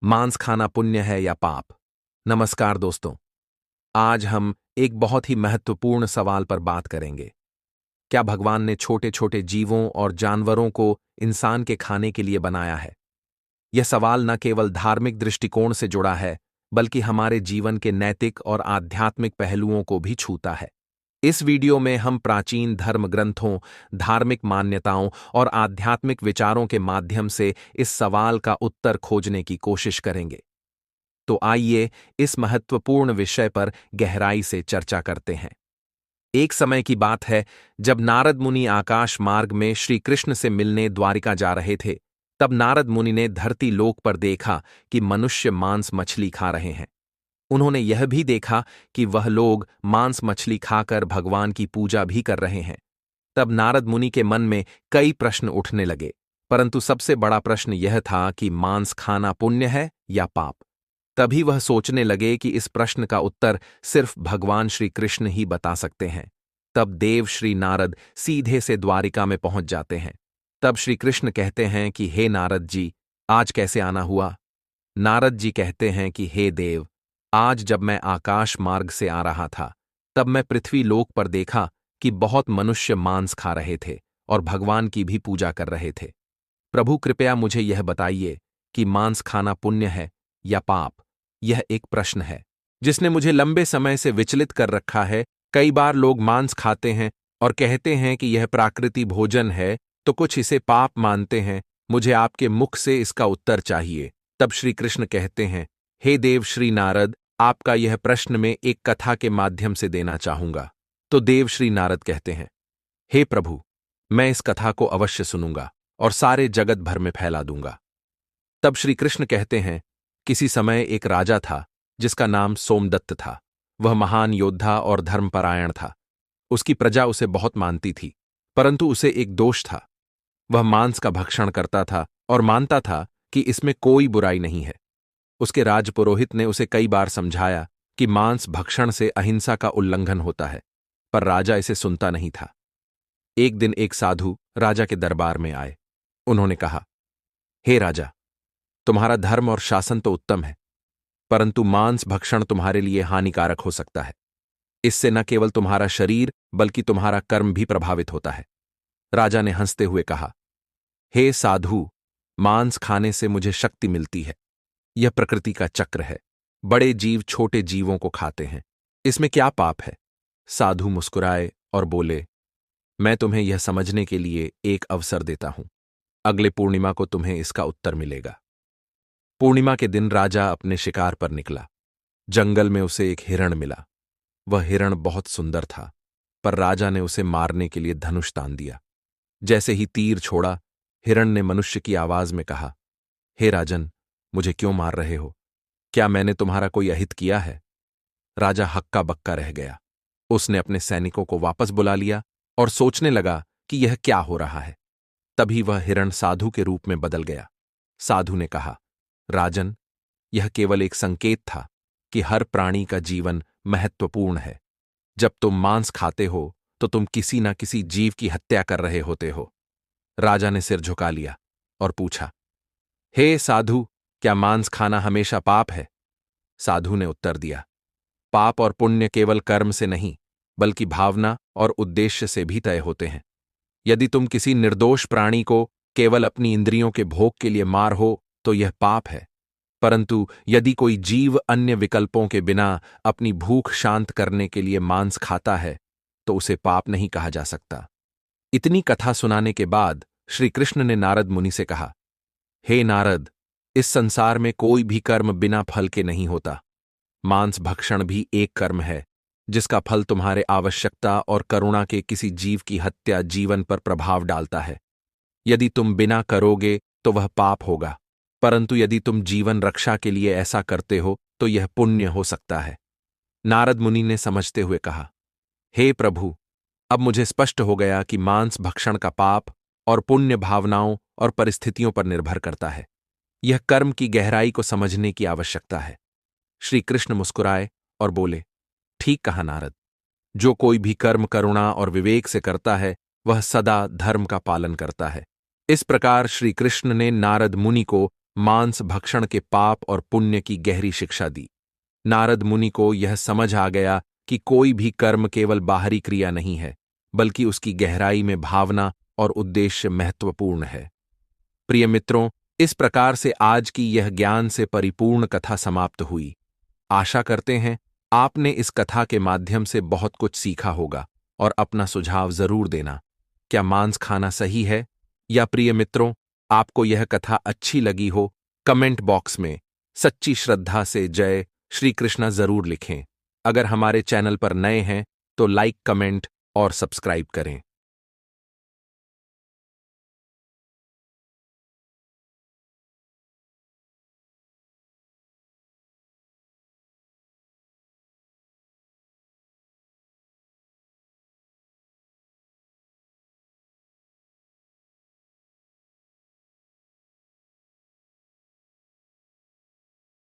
मांस खाना पुण्य है या पाप। नमस्कार दोस्तों, आज हम एक बहुत ही महत्वपूर्ण सवाल पर बात करेंगे। क्या भगवान ने छोटे छोटे जीवों और जानवरों को इंसान के खाने के लिए बनाया है? यह सवाल न केवल धार्मिक दृष्टिकोण से जुड़ा है, बल्कि हमारे जीवन के नैतिक और आध्यात्मिक पहलुओं को भी छूता है। इस वीडियो में हम प्राचीन धर्म ग्रंथों, धार्मिक मान्यताओं और आध्यात्मिक विचारों के माध्यम से इस सवाल का उत्तर खोजने की कोशिश करेंगे। तो आइए इस महत्वपूर्ण विषय पर गहराई से चर्चा करते हैं। एक समय की बात है जब नारद मुनि आकाश मार्ग में श्री कृष्ण से मिलने द्वारिका जा रहे थे। तब नारद मुनि ने धरती लोक पर देखा कि मनुष्य मांस मछली खा रहे हैं। उन्होंने यह भी देखा कि वह लोग मांस मछली खाकर भगवान की पूजा भी कर रहे हैं। तब नारद मुनि के मन में कई प्रश्न उठने लगे, परंतु सबसे बड़ा प्रश्न यह था कि मांस खाना पुण्य है या पाप। तभी वह सोचने लगे कि इस प्रश्न का उत्तर सिर्फ भगवान श्री कृष्ण ही बता सकते हैं। तब देव श्री नारद सीधे से द्वारिका में पहुंच जाते हैं। तब श्री कृष्ण कहते हैं कि हे नारद जी, आज कैसे आना हुआ? नारद जी कहते हैं कि हे देव, आज जब मैं आकाश मार्ग से आ रहा था, तब मैं पृथ्वी लोक पर देखा कि बहुत मनुष्य मांस खा रहे थे और भगवान की भी पूजा कर रहे थे। प्रभु कृपया मुझे यह बताइए कि मांस खाना पुण्य है या पाप। यह एक प्रश्न है जिसने मुझे लंबे समय से विचलित कर रखा है। कई बार लोग मांस खाते हैं और कहते हैं कि यह प्राकृतिक भोजन है, तो कुछ इसे पाप मानते हैं। मुझे आपके मुख से इसका उत्तर चाहिए। तब श्री कृष्ण कहते हैं, हे देव श्री नारद, आपका यह प्रश्न मैं एक कथा के माध्यम से देना चाहूंगा। तो देव श्री नारद कहते हैं, हे प्रभु, मैं इस कथा को अवश्य सुनूंगा और सारे जगत भर में फैला दूंगा। तब श्री कृष्ण कहते हैं, किसी समय एक राजा था जिसका नाम सोमदत्त था। वह महान योद्धा और धर्मपरायण था। उसकी प्रजा उसे बहुत मानती थी, परंतु उसे एक दोष था। वह मांस का भक्षण करता था और मानता था कि इसमें कोई बुराई नहीं है। उसके राजपुरोहित ने उसे कई बार समझाया कि मांस भक्षण से अहिंसा का उल्लंघन होता है, पर राजा इसे सुनता नहीं था। एक दिन एक साधु राजा के दरबार में आए। उन्होंने कहा, हे राजा, तुम्हारा धर्म और शासन तो उत्तम है, परंतु मांस भक्षण तुम्हारे लिए हानिकारक हो सकता है। इससे न केवल तुम्हारा शरीर बल्कि तुम्हारा कर्म भी प्रभावित होता है। राजा ने हंसते हुए कहा, हे साधु, मांस खाने से मुझे शक्ति मिलती है। यह प्रकृति का चक्र है। बड़े जीव छोटे जीवों को खाते हैं, इसमें क्या पाप है? साधु मुस्कुराए और बोले, मैं तुम्हें यह समझने के लिए एक अवसर देता हूं। अगले पूर्णिमा को तुम्हें इसका उत्तर मिलेगा। पूर्णिमा के दिन राजा अपने शिकार पर निकला। जंगल में उसे एक हिरण मिला। वह हिरण बहुत सुंदर था, पर राजा ने उसे मारने के लिए धनुष तान दिया। जैसे ही तीर छोड़ा, हिरण ने मनुष्य की आवाज में कहा, हे राजन, मुझे क्यों मार रहे हो? क्या मैंने तुम्हारा कोई अहित किया है? राजा हक्का बक्का रह गया। उसने अपने सैनिकों को वापस बुला लिया और सोचने लगा कि यह क्या हो रहा है। तभी वह हिरण साधु के रूप में बदल गया। साधु ने कहा, राजन, यह केवल एक संकेत था कि हर प्राणी का जीवन महत्वपूर्ण है। जब तुम मांस खाते हो तो तुम किसी न किसी जीव की हत्या कर रहे होते हो। राजा ने सिर झुका लिया और पूछा, हे साधु, क्या मांस खाना हमेशा पाप है? साधु ने उत्तर दिया, पाप और पुण्य केवल कर्म से नहीं, बल्कि भावना और उद्देश्य से भी तय होते हैं। यदि तुम किसी निर्दोष प्राणी को केवल अपनी इंद्रियों के भोग के लिए मार हो तो यह पाप है, परंतु यदि कोई जीव अन्य विकल्पों के बिना अपनी भूख शांत करने के लिए मांस खाता है तो उसे पाप नहीं कहा जा सकता। इतनी कथा सुनाने के बाद श्री कृष्ण ने नारद मुनि से कहा, हे नारद, इस संसार में कोई भी कर्म बिना फल के नहीं होता। मांस भक्षण भी एक कर्म है जिसका फल तुम्हारे आवश्यकता और करुणा के किसी जीव की हत्या जीवन पर प्रभाव डालता है। यदि तुम बिना करोगे तो वह पाप होगा, परंतु यदि तुम जीवन रक्षा के लिए ऐसा करते हो तो यह पुण्य हो सकता है। नारद मुनि ने समझते हुए कहा, हे प्रभु, अब मुझे स्पष्ट हो गया कि मांस भक्षण का पाप और पुण्य भावनाओं और परिस्थितियों पर निर्भर करता है। यह कर्म की गहराई को समझने की आवश्यकता है। श्री कृष्ण मुस्कुराए और बोले, ठीक कहा नारद, जो कोई भी कर्म करुणा और विवेक से करता है वह सदा धर्म का पालन करता है। इस प्रकार श्री कृष्ण ने नारद मुनि को मांस भक्षण के पाप और पुण्य की गहरी शिक्षा दी। नारद मुनि को यह समझ आ गया कि कोई भी कर्म केवल बाहरी क्रिया नहीं है, बल्कि उसकी गहराई में भावना और उद्देश्य महत्वपूर्ण है। प्रिय मित्रों, इस प्रकार से आज की यह ज्ञान से परिपूर्ण कथा समाप्त हुई। आशा करते हैं आपने इस कथा के माध्यम से बहुत कुछ सीखा होगा और अपना सुझाव जरूर देना। क्या मांस खाना सही है? या प्रिय मित्रों, आपको यह कथा अच्छी लगी हो, कमेंट बॉक्स में सच्ची श्रद्धा से जय श्री कृष्णा जरूर लिखें। अगर हमारे चैनल पर नए हैं तो लाइक, कमेंट और सब्सक्राइब करें।